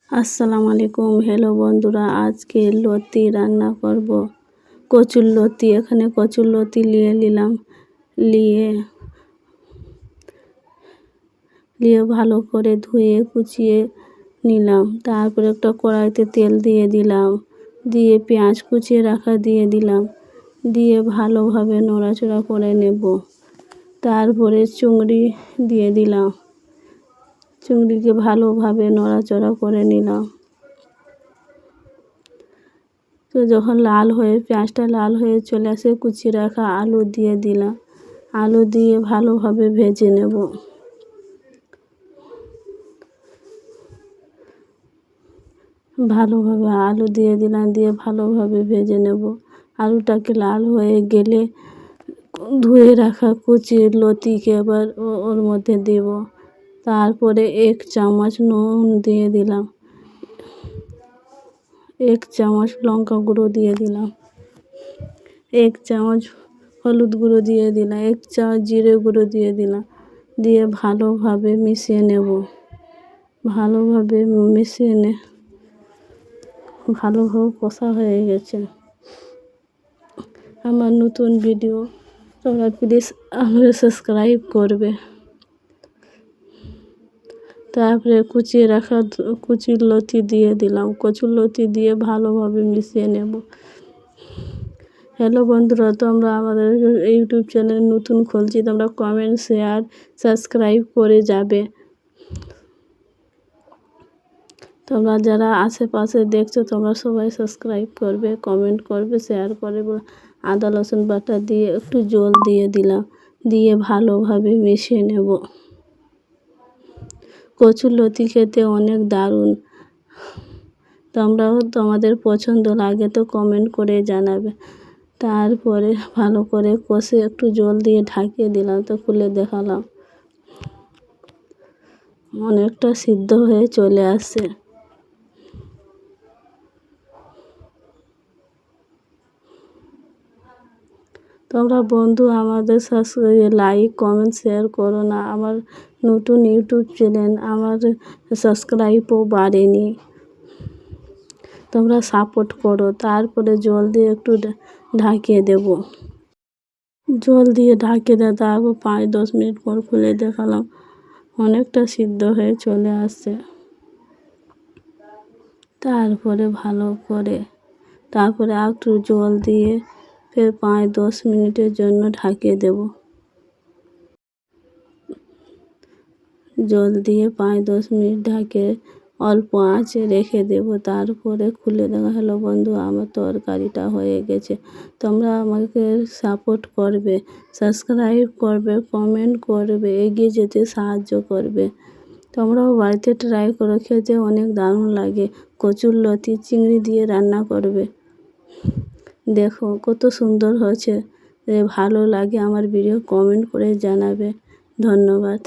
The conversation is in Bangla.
আসসালামু আলাইকুম। হ্যালো বন্ধুরা, আজকে লতি রান্না করব। কচুর লতি, এখানে কচুর লতি নিলাম। নিয়ে নিয়ে ভালো করে ধুয়ে কুচিয়ে নিলাম। তারপরে একটা কড়াইতে তেল দিয়ে দিলাম, দিয়ে পেঁয়াজ কুচিয়ে রাখা দিয়ে দিলাম, দিয়ে ভালোভাবে নড়াচড়া করে নেব। তারপরে চিংড়ি দিয়ে দিলাম, চিংড়িকে ভালোভাবে নড়াচড়া করে নিলাম। তো যখন পেঁয়াজটা লাল হয়ে চলে আসে, কুচিয়ে রাখা আলু দিয়ে দিলাম। আলু দিয়ে ভালোভাবে ভেজে নেব। ভালোভাবে আলু দিয়ে দিলাম, দিয়ে ভালোভাবে ভেজে নেব। আলুটাকে লাল হয়ে গেলে ধুয়ে রাখা কুচির লতিকে আবার ওর মধ্যে দেব। তারপরে 1 চামচ নুন দিয়ে দিলাম, 1 চামচ লঙ্কা গুঁড়ো দিয়ে দিলাম, 1 চামচ হলুদ গুঁড়ো দিয়ে দিলাম, 1 চামচ জিরে গুঁড়ো দিয়ে দিলাম, দিয়ে ভালোভাবে মিশিয়ে নেব। ভালোভাবে মিশিয়ে ভালোভাবে কষা হয়ে গেছে। আমার নতুন ভিডিও তোমরা প্লিজ আমাকে সাবস্ক্রাইব করবে। তারপরে কুচিয়ে রাখা কচুর লতি দিয়ে দিলাম, কচুর লতি দিয়ে ভালোভাবে মিশিয়ে নেব। হ্যালো বন্ধুরা, তোমরা আমাদের ইউটিউব চ্যানেল নতুন খুলছি, তোমরা কমেন্ট, শেয়ার, সাবস্ক্রাইব করে যাবে। তোমরা যারা আশেপাশে দেখছো তোমরা সবাই সাবস্ক্রাইব করবে, কমেন্ট করবে, শেয়ার করবে। আদা রসুন বাটা দিয়ে একটু জল দিয়ে দিলাম, দিয়ে ভালোভাবে মিশিয়ে নেব। কচুর লতি খেতে অনেক দারুণ। তোমরাও তোমাদের পছন্দ লাগে তো কমেন্ট করে জানাবে। তারপরে ভালো করে কষে একটু জল দিয়ে ঢাকিয়ে দিলাম, তো খুলে দেখালাম অনেকটা সিদ্ধ হয়ে চলে আসছে। তোমরা বন্ধু আমাদের লাইক, কমেন্ট, শেয়ার করো না। আমার নতুন ইউটিউব চ্যানেল, আমার সাবস্ক্রাইবও বাড়েনি, তোমরা সাপোর্ট করো। তারপরে জল দিয়ে একটু ঢাকিয়ে দেব। জল দিয়ে ঢাকিয়ে দেয়, তারপর 5-10 মিনিট পর খুলে দেখালাম অনেকটা সিদ্ধ হয়ে চলে আসছে। তারপরে ভালো করে একটু জল দিয়ে ফের 5-10 মিনিটের জন্য ঢাকিয়ে দেব। জল দিয়ে 5-10 মিনিট ঢাকে অল্প আঁচে রেখে দেব। তারপরে খুলে দেখা হলো বন্ধু, আমার তরকারিটা হয়ে গেছে। তোমরা আমাকে সাপোর্ট করবে, সাবস্ক্রাইব করবে, কমেন্ট করবে, এগিয়ে যেতে সাহায্য করবে। তোমরাও বাড়িতে ট্রাই করো, খেতে অনেক দারুণ লাগে। কচুর লতি চিংড়ি দিয়ে রান্না করবে, দেখো কত সুন্দর হয়েছে। ভালো লাগে আমার ভিডিও কমেন্ট করে জানাবে। ধন্যবাদ।